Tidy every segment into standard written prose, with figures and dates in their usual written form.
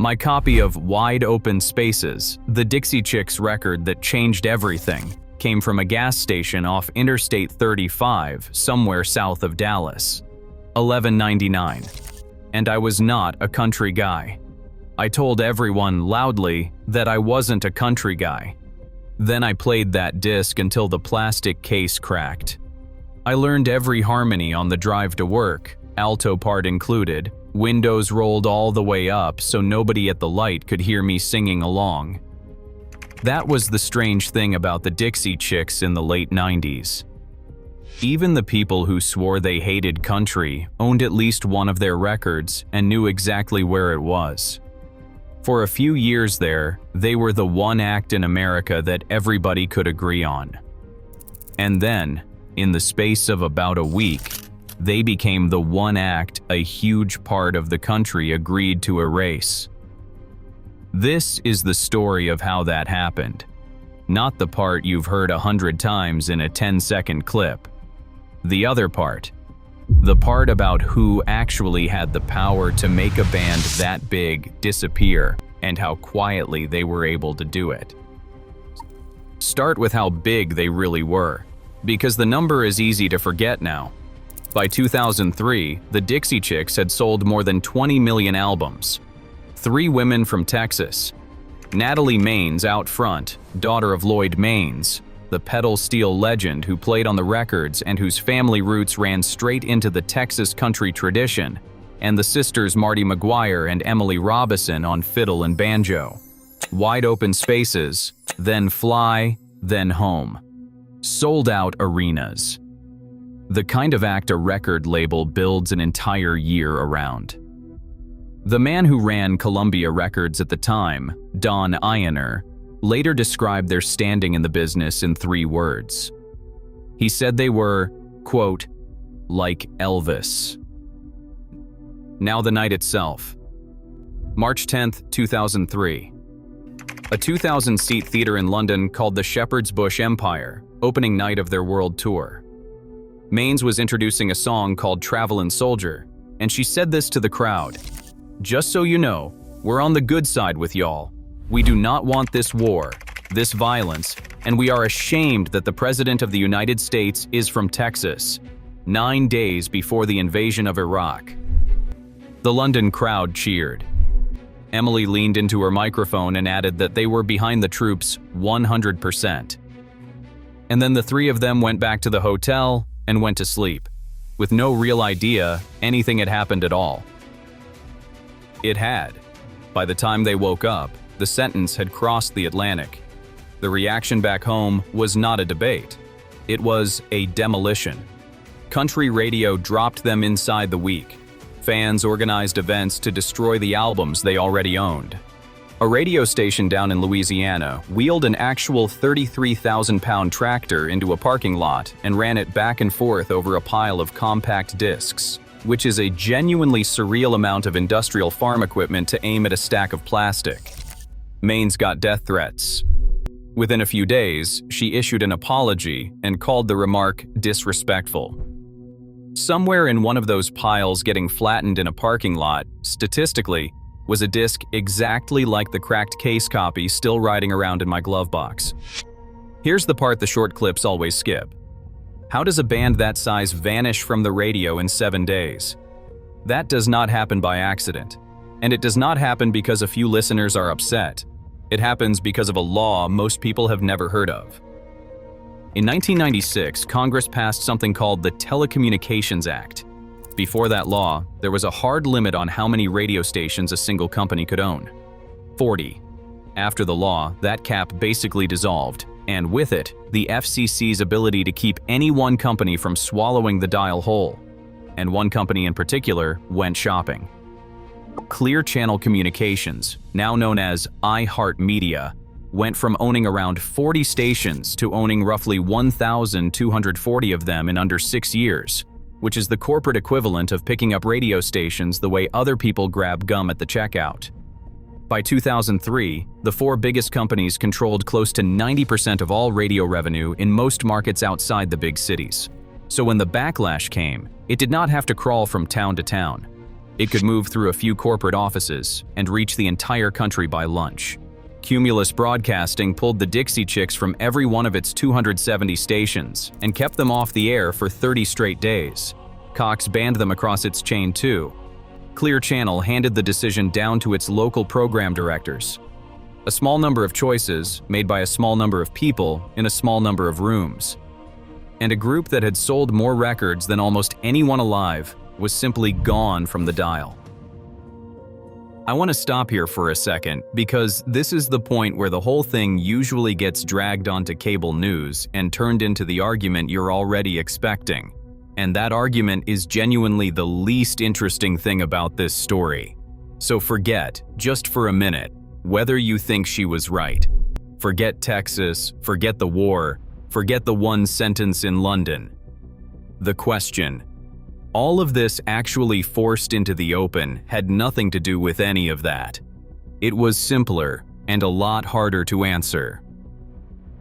My copy of Wide Open Spaces, the Dixie Chicks record that changed everything, came from a gas station off Interstate 35, somewhere south of Dallas. $11.99. And I was not a country guy. I told everyone loudly that I wasn't a country guy. Then I played that disc until the plastic case cracked. I learned every harmony on the drive to work, alto part included, windows rolled all the way up so nobody at the light could hear me singing along. That was the strange thing about the Dixie Chicks in the late 90s. Even the people who swore they hated country owned at least one of their records and knew exactly where it was. For a few years there, they were the one act in America that everybody could agree on. And then, in the space of about a week, they became the one act a huge part of the country agreed to erase. This is the story of how that happened, not the part you've heard 100 times in a 10-second clip. The other part, the part about who actually had the power to make a band that big disappear and how quietly they were able to do it. Start with how big they really were, because the number is easy to forget now. By 2003, the Dixie Chicks had sold more than 20 million albums. 3 women from Texas. Natalie Maines out front, daughter of Lloyd Maines, the pedal steel legend who played on the records and whose family roots ran straight into the Texas country tradition, and the sisters Marty McGuire and Emily Robison on fiddle and banjo. Wide Open Spaces, then Fly, then Home. Sold out arenas. The kind of act a record label builds an entire year around. The man who ran Columbia Records at the time, Don Ienner, later described their standing in the business in 3 words. He said they were, quote, like Elvis. Now the night itself. March 10th, 2003. A 2,000-seat theater in London called the Shepherd's Bush Empire, opening night of their world tour. Maines was introducing a song called Travelin' Soldier, and she said this to the crowd. Just so you know, we're on the good side with y'all. We do not want this war, this violence, and we are ashamed that the President of the United States is from Texas, 9 days before the invasion of Iraq. The London crowd cheered. Emily leaned into her microphone and added that they were behind the troops 100%. And then the 3 of them went back to the hotel and went to sleep, with no real idea anything had happened at all. It had. By the time they woke up, the sentence had crossed the Atlantic. The reaction back home was not a debate. It was a demolition. Country radio dropped them inside the week. Fans organized events to destroy the albums they already owned. A radio station down in Louisiana wheeled an actual 33,000-pound tractor into a parking lot and ran it back and forth over a pile of compact discs, which is a genuinely surreal amount of industrial farm equipment to aim at a stack of plastic. Maines got death threats. Within a few days, she issued an apology and called the remark disrespectful. Somewhere in one of those piles getting flattened in a parking lot, statistically, was a disc exactly like the cracked case copy still riding around in my glove box. Here's the part the short clips always skip. How does a band that size vanish from the radio in 7 days? That does not happen by accident. And it does not happen because a few listeners are upset. It happens because of a law most people have never heard of. In 1996, Congress passed something called the Telecommunications Act. Before that law, there was a hard limit on how many radio stations a single company could own. 40. After the law, that cap basically dissolved, and with it, the FCC's ability to keep any one company from swallowing the dial whole. And one company in particular went shopping. Clear Channel Communications, now known as iHeartMedia, went from owning around 40 stations to owning roughly 1,240 of them in under 6 years, which is the corporate equivalent of picking up radio stations the way other people grab gum at the checkout. By 2003, the 4 biggest companies controlled close to 90% of all radio revenue in most markets outside the big cities. So when the backlash came, it did not have to crawl from town to town. It could move through a few corporate offices and reach the entire country by lunch. Cumulus Broadcasting pulled the Dixie Chicks from every one of its 270 stations and kept them off the air for 30 straight days. Cox banned them across its chain too. Clear Channel handed the decision down to its local program directors. A small number of choices made by a small number of people in a small number of rooms. And a group that had sold more records than almost anyone alive was simply gone from the dial. I want to stop here for a second because this is the point where the whole thing usually gets dragged onto cable news and turned into the argument you're already expecting. And that argument is genuinely the least interesting thing about this story. So forget, just for a minute, whether you think she was right. Forget Texas, forget the war, forget the one sentence in London. The question, all of this actually forced into the open had nothing to do with any of that. It was simpler and a lot harder to answer.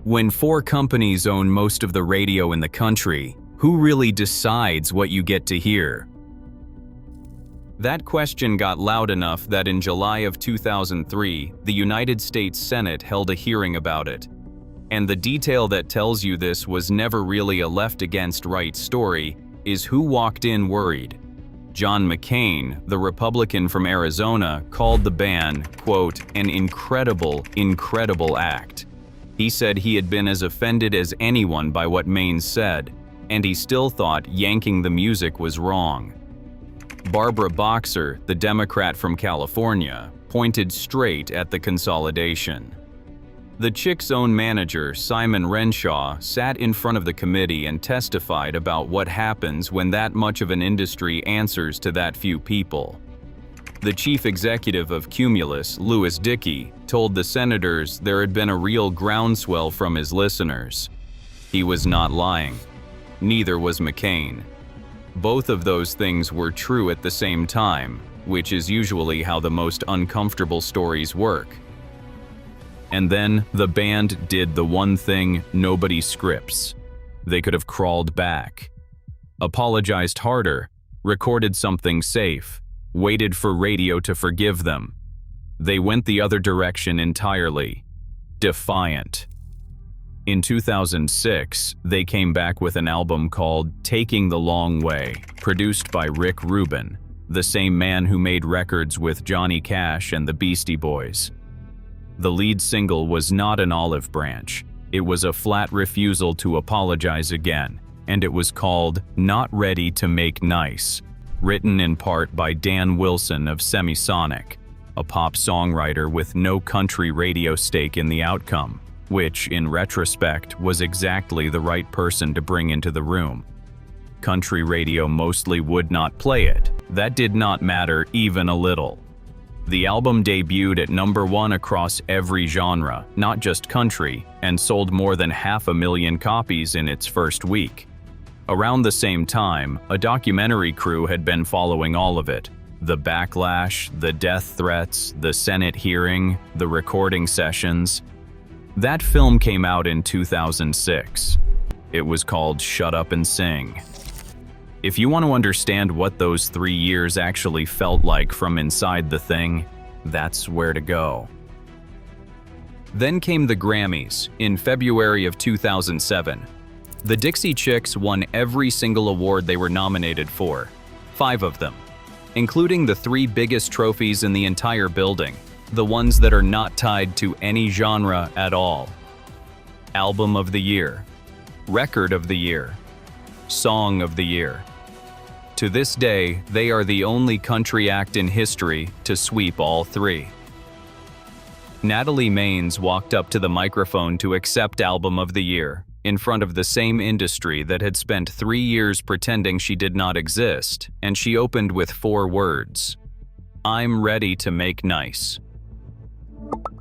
When 4 companies own most of the radio in the country, who really decides what you get to hear? That question got loud enough that in July of 2003, the United States Senate held a hearing about it. And the detail that tells you this was never really a left against right story is who walked in worried. John McCain, the Republican from Arizona, called the ban, quote, an incredible act. He said he had been as offended as anyone by what Maine said, and he still thought yanking the music was wrong. Barbara Boxer, the Democrat from California, pointed straight at the consolidation. The Chicks' own manager, Simon Renshaw, sat in front of the committee and testified about what happens when that much of an industry answers to that few people. The chief executive of Cumulus, Louis Dickey, told the senators there had been a real groundswell from his listeners. He was not lying. Neither was McCain. Both of those things were true at the same time, which is usually how the most uncomfortable stories work. And then the band did the one thing nobody scripts. They could have crawled back, apologized harder, recorded something safe, waited for radio to forgive them. They went the other direction entirely, defiant. In 2006, they came back with an album called Taking the Long Way, produced by Rick Rubin, the same man who made records with Johnny Cash and the Beastie Boys. The lead single was not an olive branch. It was a flat refusal to apologize again, and it was called Not Ready to Make Nice, written in part by Dan Wilson of Semisonic, a pop songwriter with no country radio stake in the outcome, which, in retrospect, was exactly the right person to bring into the room. Country radio mostly would not play it. That did not matter even a little. The album debuted at #1 across every genre, not just country, and sold more than 500,000 copies in its first week. Around the same time, a documentary crew had been following all of it. The backlash, the death threats, the Senate hearing, the recording sessions. That film came out in 2006. It was called Shut Up and Sing. If you want to understand what those 3 years actually felt like from inside the thing, that's where to go. Then came the Grammys in February of 2007. The Dixie Chicks won every single award they were nominated for, 5 of them, including the 3 biggest trophies in the entire building, the ones that are not tied to any genre at all. Album of the Year, Record of the Year, Song of the Year. To this day, they are the only country act in history to sweep all 3. Natalie Maines walked up to the microphone to accept Album of the Year in front of the same industry that had spent 3 years pretending she did not exist, and she opened with 4 words: I'm ready to make nice.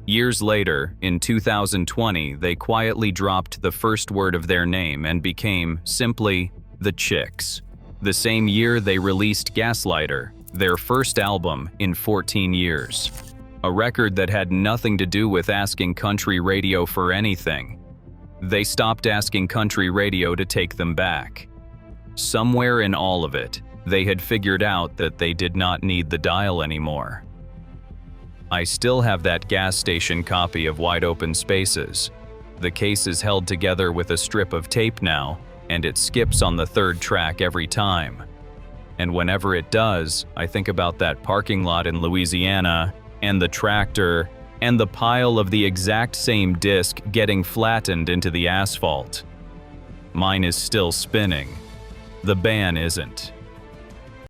Years later, in 2020, they quietly dropped the first word of their name and became simply the Chicks. The same year they released Gaslighter, their first album in 14 years. A record that had nothing to do with asking country radio for anything. They stopped asking country radio to take them back. Somewhere in all of it, They had figured out that they did not need the dial anymore. I still have that gas station copy of Wide Open Spaces. The case is held together with a strip of tape now, and it skips on the third track every time. And whenever it does, I think about that parking lot in Louisiana, and the tractor, and the pile of the exact same disc getting flattened into the asphalt. Mine is still spinning. The ban isn't.